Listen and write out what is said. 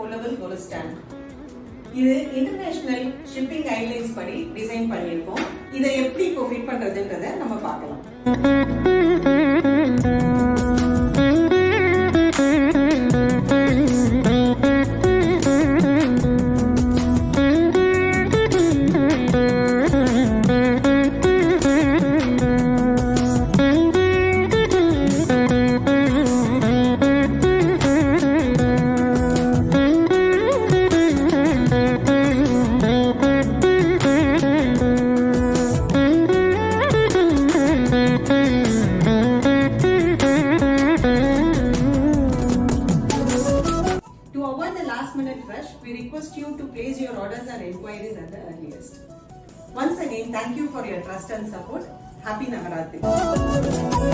foldable gold stand. இது international shipping guidelines படி design பண்ணியிருக்கோம். இதை எப்படி இப்போ ஃபிட் பண்றதுன்றதை நம்ம பார்க்கலாம். To avoid the last minute rush, we request you to place your orders and inquiries at the earliest. Once again, thank you for your trust and support. Happy Navaratri.